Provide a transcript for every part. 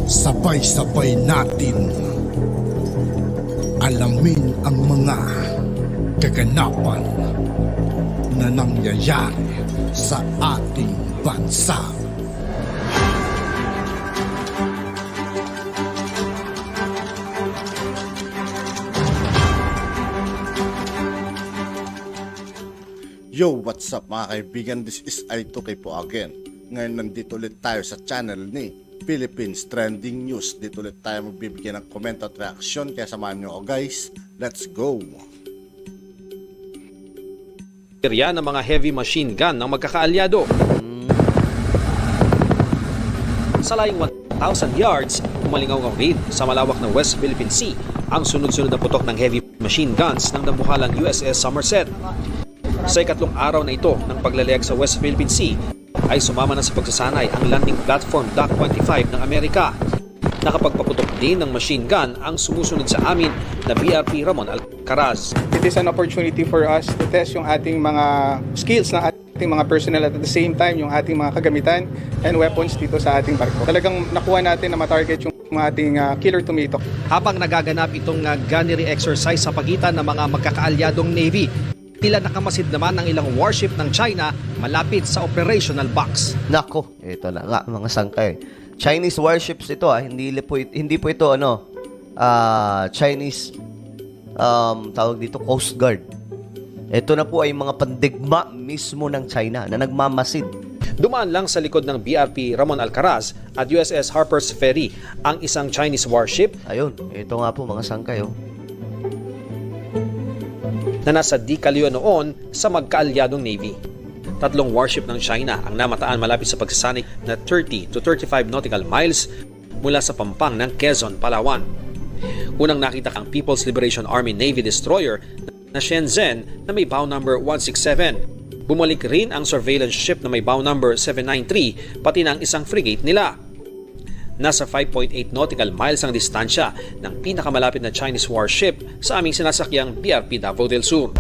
Sabay-sabay natin alamin ang mga kaganapan na nangyayari sa ating bansa. Yo, what's up mga kaibigan? This is I2K po again. Ngayon nandito ulit tayo sa channel ni Philippines Trending News. Dito ulit tayo magbibigyan ng comment at reaksyon. Kaya samahan nyo ako guys. Let's go! Area ng mga heavy machine gun ng magkakaalyado. Sa layong 1,000 yards, umalingaw ang raid sa malawak na West Philippine Sea ang sunod-sunod na putok ng heavy machine guns ng dambuhalang USS Somerset. Sa ikatlong araw na ito ng paglalayag sa West Philippine Sea ay sumama na sa pagsasanay ang landing platform Dock 25 ng Amerika. Nakapagpaputok din ng machine gun ang sumusunod sa amin na BRP Ramon Alcaraz. It is an opportunity for us to test yung ating mga skills ng ating mga personnel at the same time yung ating mga kagamitan and weapons dito sa ating barko. Talagang nakuha natin na matarget yung ating killer tomato. Habang nagaganap itong gunnery exercise sa pagitan ng mga magkakaalyadong Navy, tila nakamasid naman ng ilang warship ng China malapit sa operational box. Nako, ito na nga mga sangkay. Chinese warships ito hindi po ito Chinese tawag dito Coast Guard. Ito na po ay mga pandigma mismo ng China na nagmamasid. Dumaan lang sa likod ng BRP Ramon Alcaraz at USS Harper's Ferry ang isang Chinese warship. Ayun, ito nga po mga sangkay na nasa Di-Calio noon sa magkaalyadong Navy. 3 warship ng China ang namataan malapit sa pagsasanay na 30 to 35 nautical miles mula sa pampang ng Quezon, Palawan. Unang nakita ang People's Liberation Army Navy destroyer na Shenzhen na may bow number 167. Bumalik rin ang surveillance ship na may bow number 793 pati ng isang frigate nila. Nasa 5.8 nautical miles ang distansya ng pinakamalapit na Chinese warship sa aming sinasakyang BRP Davao del Sur.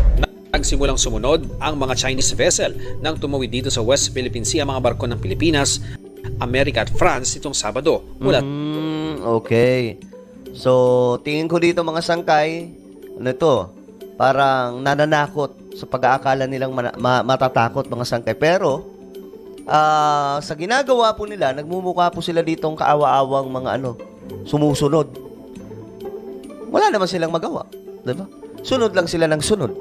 Nagsimulang sumunod ang mga Chinese vessel nang tumawid dito sa West Philippine Sea ang mga barko ng Pilipinas, Amerika at France itong Sabado. Okay. So, tingin ko dito mga sangkay, parang nananakot sa pag-aakala nilang matatakot mga sangkay. Pero, sa ginagawa po nila, nagmumukha po sila ditong kaawa-awang mga sumusunod. Wala naman silang magawa, diba? Sunod lang sila ng sunod.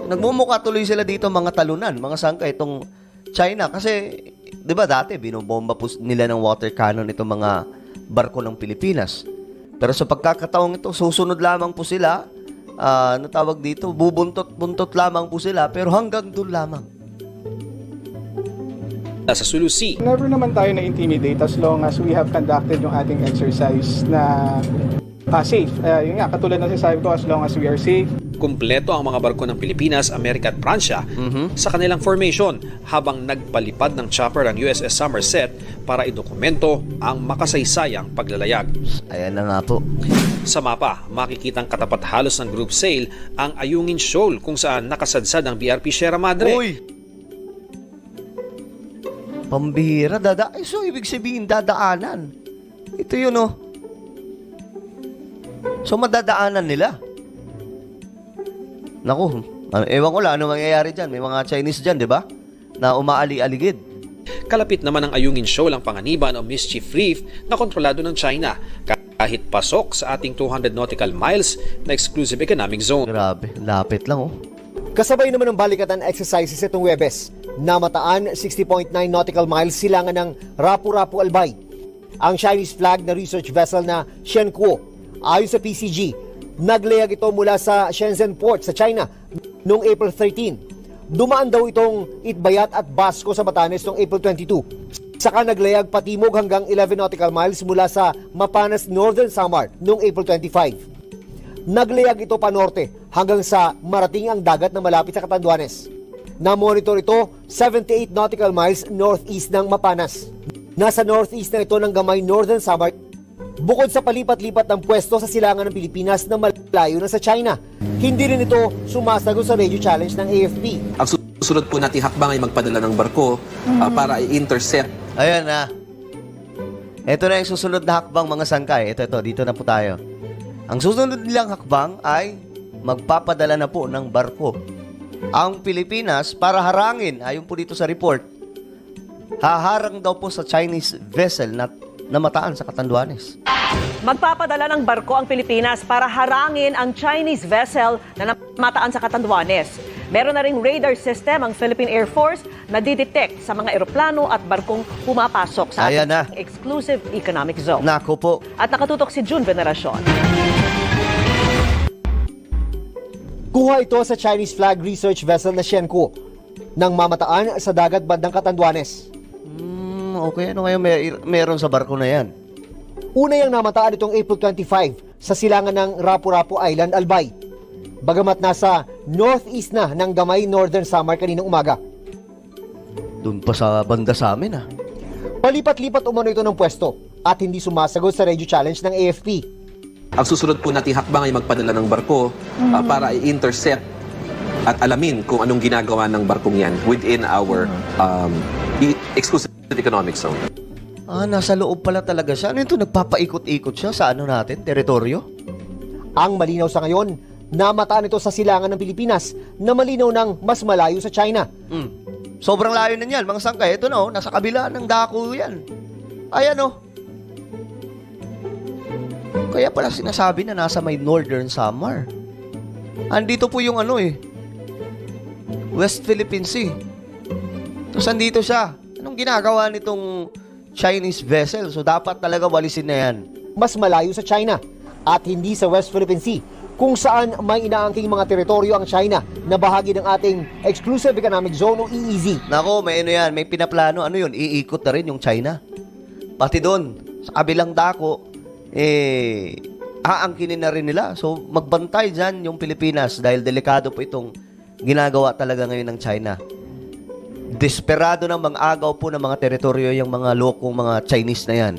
Nagmumukha tuloy sila dito mga talunan, mga sangkay itong China kasi, diba dati binobomba po nila ng water cannon itong mga barko ng Pilipinas. Pero sa pagkakataong ito, susunod lamang po sila, natawag dito, bubuntot-buntot lamang po sila, pero hanggang doon lamang. Sa Sulu Sea. Never naman tayo na-intimidate as long as we have conducted yung ating exercise na safe. Yun nga, katulad ng sinasabi ko, as long as we are safe. Kumpleto ang mga barko ng Pilipinas, Amerika at Pransya sa kanilang formation habang nagpalipad ng chopper ang USS Somerset para idokumento ang makasaysayang paglalayag. Ayan na nga po. Sa mapa, makikitang katapat halos ng group sail ang Ayungin Shoal kung saan nakasadsad ang BRP Sierra Madre. Uy! Pambihira, so ibig sabihin dadaanan. Ito yun So madadaanan nila. Naku, ewan ko lang ano mangyayari dyan. May mga Chinese dyan, di ba? Na umaali-aligid. Kalapit naman ang Ayungin Shoal ang panganiban o Mischief Reef na kontrolado ng China kahit pasok sa ating 200 nautical miles na exclusive economic zone. Grabe, lapit lang Kasabay naman ng balikatan exercises itong Webes. Namataan 60.9 nautical miles silangan ng Rapu-Rapu Albay. Ang Chinese flag na research vessel na Shenkuo, ayon sa PCG, naglayag ito mula sa Shenzhen Port sa China noong April 13. Dumaan daw itong Itbayat at Basco sa Batanes noong April 22. Saka naglayag patimog hanggang 11 nautical miles mula sa Mapanas, Northern Samar noong April 25. Naglayag ito pa norte hanggang sa marating ang dagat na malapit sa Catanduanes. Na-monitor ito 78 nautical miles northeast ng Mapanas. Nasa northeast na ito ng Gamay, Northern Samar. Bukod sa palipat-lipat ng pwesto sa silangan ng Pilipinas na malayo na sa China, hindi rin ito sumasagot sa radio challenge ng AFP. Ang susunod po nating hakbang ay magpadala ng barko para i-intercept. Ayan na. Ito na yung susunod na hakbang mga sangkay. Ito, dito na po tayo. Ang susunod nilang hakbang ay magpapadala na po ng barko ang Pilipinas para harangin, ayon po dito sa report, haharang daw po sa Chinese vessel na namataan sa Catanduanes. Magpapadala ng barko ang Pilipinas para harangin ang Chinese vessel na namataan sa Catanduanes. Meron na ring radar system ang Philippine Air Force na didetect sa mga eroplano at barkong pumapasok sa ating exclusive economic zone. Nako po. At nakatutok si June Veneracion. Kuha ito sa Chinese flag research vessel na Shenkuo nang mamataan sa dagat bandang Catanduanes. Okay, ano ngayon meron sa barko na yan? Una yung namataan itong April 25 sa silangan ng Rapu-Rapu Island, Albay. Bagamat nasa northeast na ng Gamay, Northern Samar kaninang umaga. Doon pa sa banda sa amin Palipat-lipat umano ito ng pwesto at hindi sumasagot sa radio challenge ng AFP. Ang susunod po nating hakbang ay magpadala ng barko para i-intercept at alamin kung anong ginagawa ng barkong yan within our exclusive economic zone. Nasa loob pala talaga siya. Ano ito? Nagpapaikot-ikot siya sa natin, teritoryo? Ang malinaw sa ngayon, namataan ito sa silangan ng Pilipinas na malinaw ng mas malayo sa China. Sobrang layo na yan, mga sangkay. Ito na, nasa kabila ng dako yan. Ayan, Kaya pala sinasabi na nasa may Northern Samar. Andito po yung West Philippine Sea. Tapos andito siya. Anong ginagawa nitong Chinese vessel? So dapat talaga walisin na yan. Mas malayo sa China at hindi sa West Philippine Sea, kung saan may inaangking mga teritoryo ang China na bahagi ng ating Exclusive Economic Zone o EEZ. Nako, may may pinaplano. Ano yun? Iikot na rin yung China. Pati doon, sa kabilang dako, aangkinin na rin nila. So, magbantay dyan yung Pilipinas dahil delikado po itong ginagawa talaga ngayon ng China. Desperado ng mga agaw po ng mga teritoryo yung mga lokong mga Chinese na yan.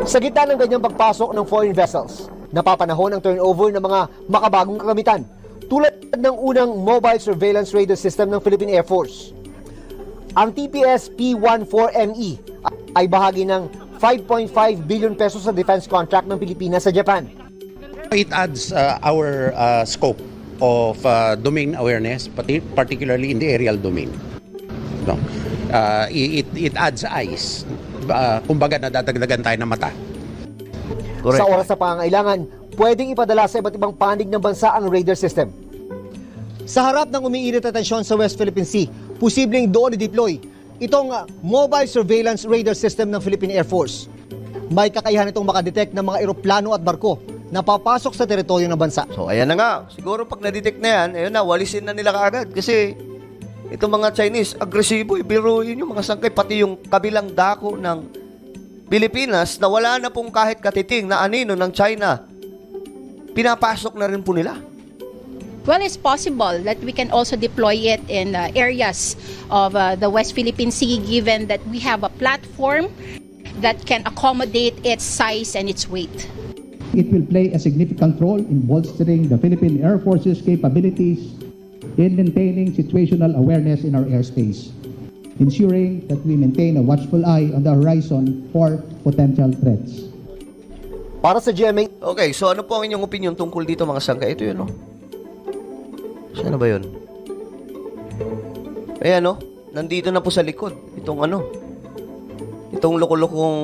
Sa gitna ng ganyang pagpasok ng foreign vessels, napapanahon ang turnover ng mga makabagong kagamitan tulad ng unang mobile surveillance radar system ng Philippine Air Force. Ang TPS P-14ME ay bahagi ng 5.5 billion pesos sa defense contract ng Pilipinas sa Japan. It adds our scope of domain awareness, particularly in the aerial domain. No? It adds eyes. Kumbaga nadadagdagan tayo ng mata. Correct. Sa oras na pangangailangan, pwedeng ipadala sa iba't ibang panig ng bansa ang radar system. Sa harap ng umiinit na tensyon sa West Philippine Sea, posibleng doon i-deploy itong mobile surveillance radar system ng Philippine Air Force. May kakayahan itong makadetect ng mga eroplano at barko na papasok sa teritoryo ng bansa. So ayan na nga, siguro pag na-detect na yan, ayun na, walisin na nila kaagad kasi itong mga Chinese, agresibo, biruin yung mga sangkay, pati yung kabilang dako ng Pilipinas na wala na pong kahit katiting na anino ng China, pinapasok na rin po nila. Well, it's possible that we can also deploy it in areas of the West Philippine Sea, given that we have a platform that can accommodate its size and its weight. It will play a significant role in bolstering the Philippine Air Force's capabilities in maintaining situational awareness in our airspace, ensuring that we maintain a watchful eye on the horizon for potential threats. Para sa GMA... Okay, so ano po ang inyong opinion tungkol dito mga sangkay? Ito yun, Saan ba yun? Ayan, nandito na po sa likod. Itong itong loko-lokong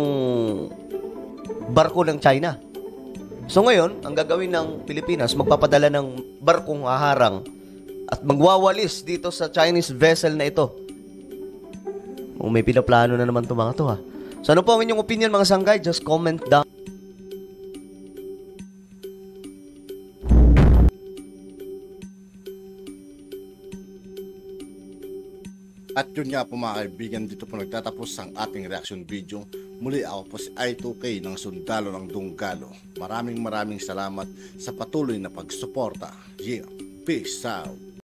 barko ng China. So ngayon, ang gagawin ng Pilipinas, magpapadala ng barkong haharang at magwawalis dito sa Chinese vessel na ito. May pinaplano na naman itong mga to, So ano po ang inyong opinion mga sanggay? Just comment down. At yun nga po mga kaibigan, dito po nagtatapos ang ating reaction video. Muli ako po si I2K ng Sundalo ng Dunggalo. Maraming salamat sa patuloy na pagsuporta. Yeah, peace out.